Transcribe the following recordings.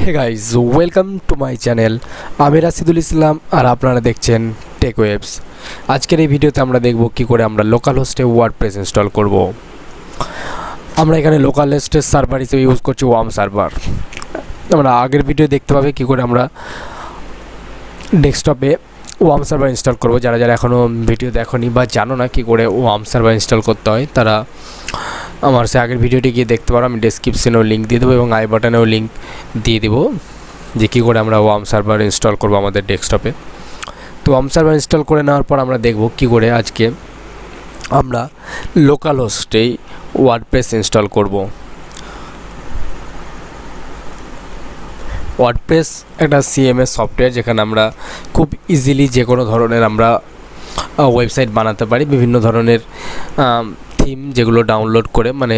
Hey guys, welcome to my channel. আমি রাশিদুল ইসলাম আর আপনারা দেখছেন টেক ওয়েবস। আজকের এই ভিডিওতে আমরা দেখব কী করে আমরা লোকাল হোস্টে ওয়ার্ডপ্রেস ইনস্টল করব। আমরা এখানে লোকাল হোস্টের সার্ভার হিসেবে ইউজ করছি ওয়ার্ম সার্ভার। আমরা আগের ভিডিও দেখতে পাবে কী করে আমরা ডেস্কটপে ওয়ার্ম সার্ভার ইনস্টল করব। যারা যারা এখনও ভিডিও দেখোনি বা জানো না কী করে ওয়ার্ম সার্ভার ইনস্টল করতে হয়, তারা আমার সে আগের ভিডিওটি গিয়ে দেখতে পারো। আমি ডেসক্রিপশনেও লিঙ্ক দিয়ে দেবো এবং আই বাটনেও লিঙ্ক দিয়ে দেবো যে কী করে আমরা ওয়ার্ম সার্ভার ইনস্টল করব আমাদের ডেস্কটপে। তো ওয়ার্ম সার্ভার ইনস্টল করে নেওয়ার পর আমরা দেখব কী করে আজকে আমরা লোকাল হোস্টেই ওয়ার্ডপ্রেস ইনস্টল করব। ওয়ার্ডপ্রেস একটা সিএমএস সফটওয়্যার, যেখানে আমরা খুব ইজিলি যে কোনো ধরনের আমরা ওয়েবসাইট বানাতে পারি। বিভিন্ন ধরনের থিম যেগুলো ডাউনলোড করে, মানে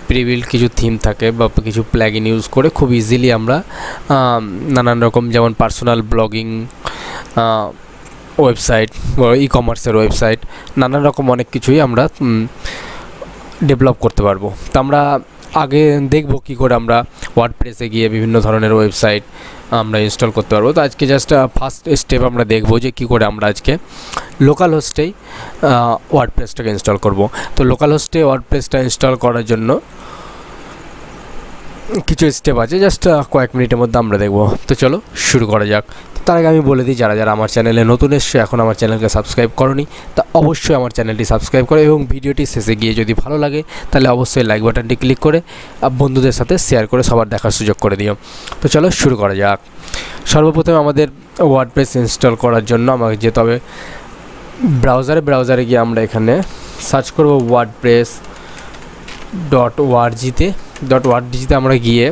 প্রিবিল্ড কিছু থিম থাকে বা কিছু প্ল্যাগইন ইউজ করে খুব ইজিলি আমরা নানান রকম, যেমন পার্সোনাল ব্লগিং ওয়েবসাইট, ই কমার্সের ওয়েবসাইট, নানান রকম অনেক কিছুই আমরা ডেভেলপ করতে পারবো। তো আমরা আগে দেখব কী করে আমরা ওয়ার্ডপ্রেসে গিয়ে বিভিন্ন ধরনের ওয়েবসাইট আমরা ইনস্টল করতে পারবো। তো আজকে জাস্ট ফার্স্ট স্টেপ আমরা দেখব যে কী করে আমরা আজকে লোকাল হোস্টেই ওয়ার্ডপ্রেসটাকে ইনস্টল করব। তো লোকাল হোস্টে ওয়ার্ডপ্রেসটা ইনস্টল করার জন্য কিছু স্টেপ আছে, জাস্ট কয়েক মিনিটের মধ্যে আমরা দেখব। তো চলো শুরু করা যাক। তার আগে আমি বলে দিই, যারা যারা আমার চ্যানেলে নতুন এসছে, এখন আমার চ্যানেলকে সাবস্ক্রাইব করোনি, তা অবশ্যই আমার চ্যানেলটি সাবস্ক্রাইব করো এবং ভিডিওটি শেষে গিয়ে যদি ভালো লাগে তাহলে অবশ্যই লাইক বাটনটি ক্লিক করে বন্ধুদের সাথে শেয়ার করে সবার দেখার সুযোগ করে দিও। তো চলো শুরু করা যাক। সর্বপ্রথমে আমাদের ওয়ার্ডপ্রেস ইনস্টল করার জন্য আমাকে যেতে হবে ব্রাউজারে গিয়ে আমরা এখানে সার্চ করব ওয়ার্ডপ্রেস .org-তে আমরা গিয়ে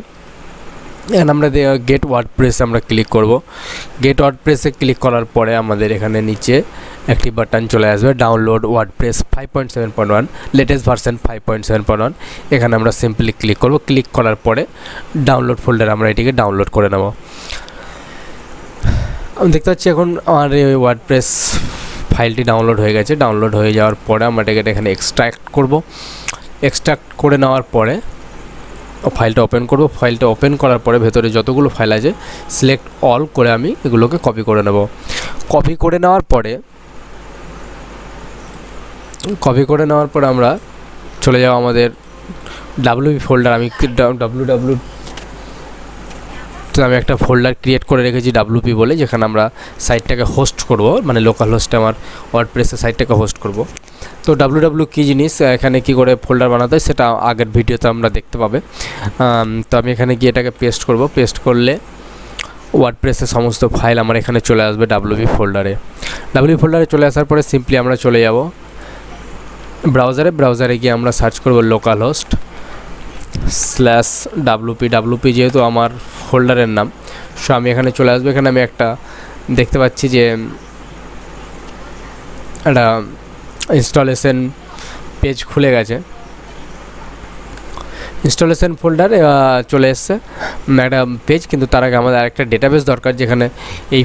এখানে আমরা গেট ওয়ার্ডপ্রেস আমরা ক্লিক করব। গেট ওয়ার্ডপ্রেসে ক্লিক করার পরে আমাদের এখানে নিচে একটি বাটন চলে আসবে, ডাউনলোড ওয়ার্ডপ্রেস 5.7.1 লেটেস্ট ভার্সন 5.7.1। এখানে আমরা সিম্পলি ক্লিক করব। ক্লিক করার পরে ডাউনলোড ফোল্ডারে আমরা এটিকে ডাউনলোড করে নেব। আমি দেখতে পাচ্ছি এখন আমার এই ওয়ার্ডপ্রেস ফাইলটি ডাউনলোড হয়ে গেছে। ডাউনলোড হয়ে যাওয়ার পরে আমরা এটাকে এখানে এক্সট্রাক্ট করব। এক্সট্রাক্ট করে নেওয়ার পরে ফাইলটা ওপেন করব। ফাইলটা ওপেন করার পরে ভেতরে যতগুলো ফাইল আছে সিলেক্ট অল করে আমি এগুলোকে কপি করে নেব। কপি করে নেওয়ার পরে আমরা চলে যাব আমাদের ডাব্লিউপি ফোল্ডার। আমি আমি একটা ফোল্ডার ক্রিয়েট করে রেখেছি ডাব্লিউপি বলে, যেখানে আমরা সাইটটাকে হোস্ট করব, মানে লোকাল হোস্টে আমার ওয়ার্ডপ্রেসের সাইটটাকে হোস্ট করব। তো ডাব্লিউ কী জিনিস, এখানে কী করে ফোল্ডার বানাতে হয় সেটা আগের ভিডিওতে আমরা দেখতে পাবে। তো আমি এখানে গিয়ে এটাকে পেস্ট করব। পেস্ট করলে ওয়ার্ডপ্রেসের সমস্ত ফাইল আমার এখানে চলে আসবে ডাব্লিউপি ফোল্ডারে চলে আসার পরে সিম্পলি আমরা চলে যাব ব্রাউজারে গিয়ে আমরা সার্চ করব লোকাল হোস্ট /wp যেহেতু আমার ফোল্ডারের নাম, সো আমি এখানে চলে আসবো। এখানে আমি একটা দেখতে পাচ্ছি যে একটা ইনস্টলেশন পেজ খুলে গেছে, ইনস্টলেশন ফোল্ডার চলে এসছে একটা পেজ। কিন্তু তার আগে আমাদের আরেকটা ডেটাবেস দরকার, যেখানে এই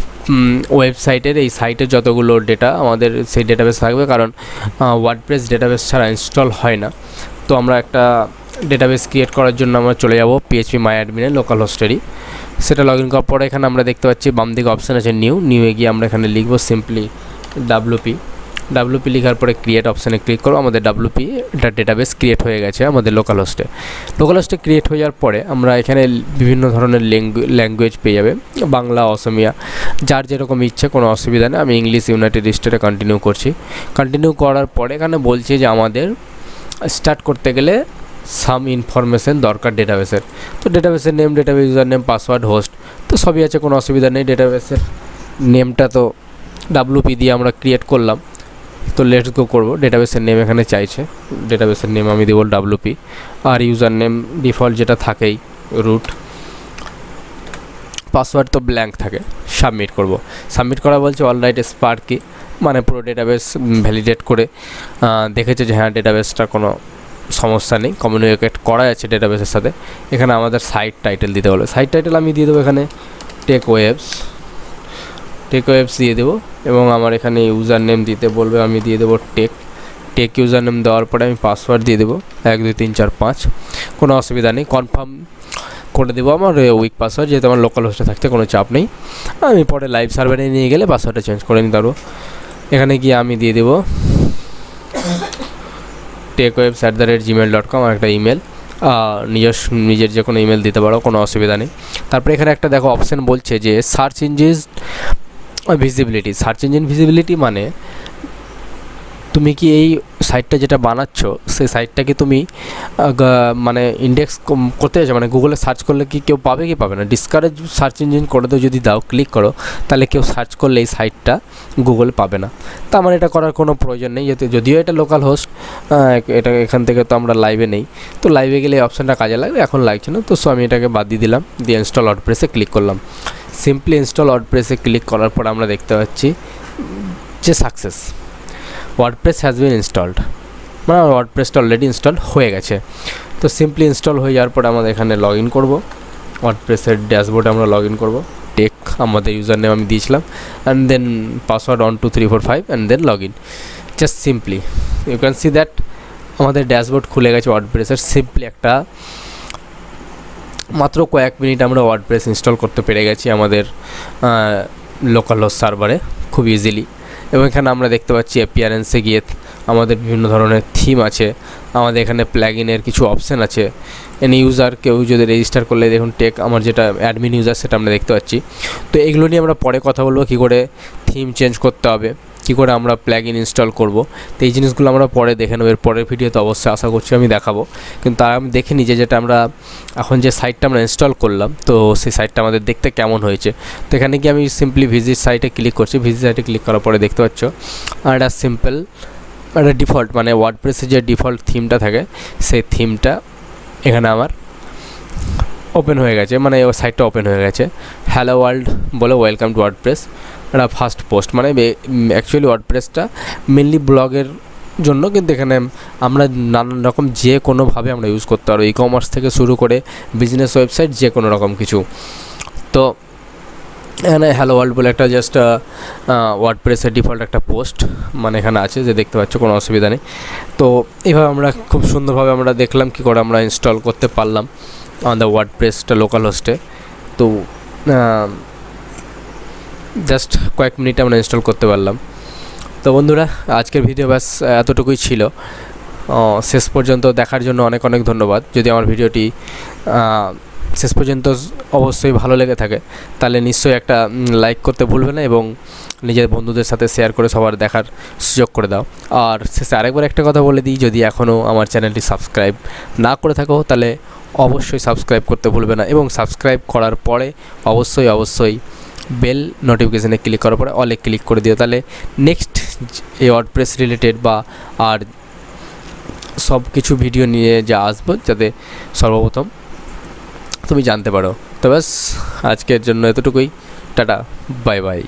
ওয়েবসাইটের এই সাইটের যতগুলো ডেটা আমাদের সেই ডেটাবেস থাকবে, কারণ ওয়ার্ডপ্রেস ডেটাবেস ছাড়া ইনস্টল হয় না। তো আমরা একটা ডেটাবেস ক্রিয়েট করার জন্য আমরা চলে যাব PHP মাই অ্যাডমিনে লোকাল হোস্টেরই। সেটা লগ ইন করার পরে এখানে আমরা দেখতে পাচ্ছি বাম দিকে অপশান আছে নিউয়ে গিয়ে আমরা এখানে লিখব সিম্পলি ডাব্লিউপি লেখার পরে ক্রিয়েট অপশানে ক্লিক করবো। আমাদের ডাব্লিউপি এটা ডেটাবেস ক্রিয়েট হয়ে গেছে আমাদের লোকাল হোস্টে ক্রিয়েট হয়ে যাওয়ার পরে আমরা এখানে বিভিন্ন ধরনের ল্যাঙ্গুয়েজ পেয়ে যাবে, বাংলা, অসমিয়া, যার যেরকম ইচ্ছে, কোনো অসুবিধা নেই। আমি ইংলিশ ইউনাইটেড স্টেটে কন্টিনিউ করার পরে এখানে বলছে যে আমাদের স্টার্ট করতে গেলে সাম ইনফরমেশন দরকার ডেটাবেসের। তো ডেটাবেসের name, database user name, password, host, তো সবই আছে, কোনো অসুবিধা নেই। ডেটাবেসের নেমটা তো ডাব্লিউপি দিয়ে আমরা ক্রিয়েট করলাম, তো লেটস গো করবো। ডেটাবেসের নেম এখানে চাইছে, ডেটাবেসের নেম আমি দেবো ডাব্লিউপি, আর ইউজার নেম ডিফল্ট যেটা থাকেই রুট, পাসওয়ার্ড তো ব্ল্যাঙ্ক থাকে। সাবমিট করা বলছে অলরাইট স্পার্কি, মানে পুরো ডেটাবেস ভ্যালিডেট করে দেখেছে যে হ্যাঁ ডেটাবেসটা কোনো সমস্যা নেই, কমিউনিকেট করা আছে ডেটাবেসের সাথে। এখানে আমাদের সাইট টাইটেল দিতে বলে, সাইট টাইটেল আমি দিয়ে দেবো এখানে টেক ওয়েবস দিয়ে দেবো, এবং আমার এখানে ইউজার নেম দিতে বলবে, আমি দিয়ে দেবো টেক ইউজার নেম দেওয়ার পরে আমি পাসওয়ার্ড দিয়ে দেবো 1 2 3 4 5, কোনো অসুবিধা নেই। কনফার্ম করে দেবো আমার উইক পাসওয়ার্ড, যেহেতু আমার লোকাল হোস্টে থাকতে কোনো চাপ নেই। আমি পরে লাইভ সার্ভারে নিয়ে গেলে পাসওয়ার্ডটা চেঞ্জ করে নিতে পারবো। এখানে গিয়ে আমি দিয়ে দেবো techwebs@gmail.com একটা ইমেল, নিজের যে কোনো ইমেল দিতে পারো, কোনো অসুবিধা নেই। তারপরে এখানে একটা দেখো অপশান বলছে যে search engine visibility. Search engine visibility মানে তুমি কি এই সাইটটা যেটা বানাচ্ছ সেই সাইটটাকে তুমি মানে ইন্ডেক্স করতে চাইছো, মানে গুগলে সার্চ করলে কি কেউ পাবে কি পাবে না। ডিসকারেজ সার্চ ইঞ্জিন করে তো যদি দাও, ক্লিক করো, তাহলে কেউ সার্চ করলে এই সাইটটা গুগলে পাবে না। তা আমার এটা করার কোনো প্রয়োজন নেই, যেহেতু যদিও এটা লোকাল হোস্ট, এটা এখান থেকে তো আমরা লাইভে নেই, তো লাইভে গেলে এই অপশানটা কাজে লাগবে, এখন লাগছে না। তো আমি এটাকে বাদ দিয়ে দিলাম, দিয়ে ইনস্টল ওয়ার্ডপ্রেসে ক্লিক করলাম। সিম্পলি ইনস্টল ওয়ার্ডপ্রেসে ক্লিক করার পর আমরা দেখতে পাচ্ছি যে success, WordPress has been installed, মানে আমার ওয়ার্ডপ্রেসটা অলরেডি ইনস্টল হয়ে গেছে। তো সিম্পলি ইনস্টল হয়ে যাওয়ার পরে আমাদের এখানে লগ ইন করবো, ওয়ার্ডপ্রেসের ড্যাশবোর্ডে আমরা লগ ইন করবো। টেক আমাদের ইউজার নেম আমি দিয়েছিলাম, and then password 1 2 3 4 5 and then log in. Just simply you can see that আমাদের ড্যাশবোর্ড খুলে গেছে ওয়ার্ডপ্রেসের। সিম্পলি একটা মাত্র কয়েক মিনিট আমরা ওয়ার্ডপ্রেস ইনস্টল করতে পেরে গেছি আমাদের লোকাল হোস্ট সার্ভারে খুব ইজিলি। এবং এখানে আমরা দেখতে পাচ্ছি অ্যাপিয়ারেন্সে গিয়ে আমাদের বিভিন্ন ধরনের থিম আছে, আমাদের এখানে প্লাগইনের কিছু অপশান আছে। এনি ইউজার কেউ যদি রেজিস্টার করলে দেখুন টেক আমার যেটা অ্যাডমিন ইউজার সেটা আমরা দেখতে পাচ্ছি। তো এগুলো নিয়ে আমরা পরে কথা বলবো, কী করে থিম চেঞ্জ করতে হবে, কী করে আমরা প্লাগইন ইনস্টল করব। তো এই জিনিসগুলো আমরা পরে দেখে নেব, এর পরের ভিডিওতে অবশ্যই আশা করছি আমি দেখাবো। কিন্তু তার আমি দেখে নিই যেটা আমরা এখন যে সাইটটা আমরা ইনস্টল করলাম, তো সেই সাইটটা আমাদের দেখতে কেমন হয়েছে। তো এখানে গিয়ে আমি সিম্পলি ভিজিট সাইটে ক্লিক করছি। ভিজিট সাইটে ক্লিক করার পরে দেখতে পাচ্ছ আর একটা সিম্পল একটা ডিফল্ট, মানে ওয়ার্ডপ্রেসের যে ডিফল্ট থিমটা থাকে সেই থিমটা এখানে আমার ওপেন হয়ে গেছে, মানে ওই সাইটটা ওপেন হয়ে গেছে। হ্যালো ওয়ার্ল্ড বলে ওয়েলকাম টু ওয়ার্ডপ্রেস, একটা ফার্স্ট পোস্ট, মানে অ্যাকচুয়ালি ওয়ার্ডপ্রেসটা মেনলি ব্লগের জন্য, কিন্তু এখানে আমরা নানান রকম যে কোনোভাবে আমরা ইউজ করতে পারবো, ই কমার্স থেকে শুরু করে বিজনেস ওয়েবসাইট যে কোনো রকম কিছু। তো এখানে হ্যালো ওয়ার্ল্ড বলে একটা জাস্ট ওয়ার্ডপ্রেসের ডিফল্ট একটা পোস্ট মানে এখানে আছে, যে দেখতে পাচ্ছ, কোনো অসুবিধা নেই। তো এইভাবে আমরা খুব সুন্দরভাবে আমরা দেখলাম কী করে আমরা ইনস্টল করতে পারলাম আমাদের ওয়ার্ডপ্রেসটা লোকাল হোস্টে। তো জাস্ট কয়েক মিনিটে আমরা ইনস্টল করতে পারলাম। তো বন্ধুরা, আজকের ভিডিও ব্যাস এতটুকুই ছিল। শেষ পর্যন্ত দেখার জন্য অনেক অনেক ধন্যবাদ। যদি আমার ভিডিওটি শেষ পর্যন্ত অবশ্যই ভালো লেগে থাকে তাহলে নিশ্চয়ই একটা লাইক করতে ভুলবে না, এবং নিজের বন্ধুদের সাথে শেয়ার করে সবার দেখার সুযোগ করে দাও। আর শেষে আরেকবার একটা কথা বলে দিই, যদি এখনও আমার চ্যানেলটি সাবস্ক্রাইব না করে থাকো তাহলে অবশ্যই সাবস্ক্রাইব করতে ভুলবে না, এবং সাবস্ক্রাইব করার পরে অবশ্যই বেল নোটিফিকেশানে ক্লিক করার পরে অলে ক্লিক করে দিও, তাহলে নেক্সট এই ওয়ার্ডপ্রেস রিলেটেড বা আর সব কিছু ভিডিও নিয়ে যা আসবো যাতে সর্বপ্রথম তুমি জানতে পারো। তো ব্যাস আজকের জন্য এতটুকুই, টাটা, বাই বাই।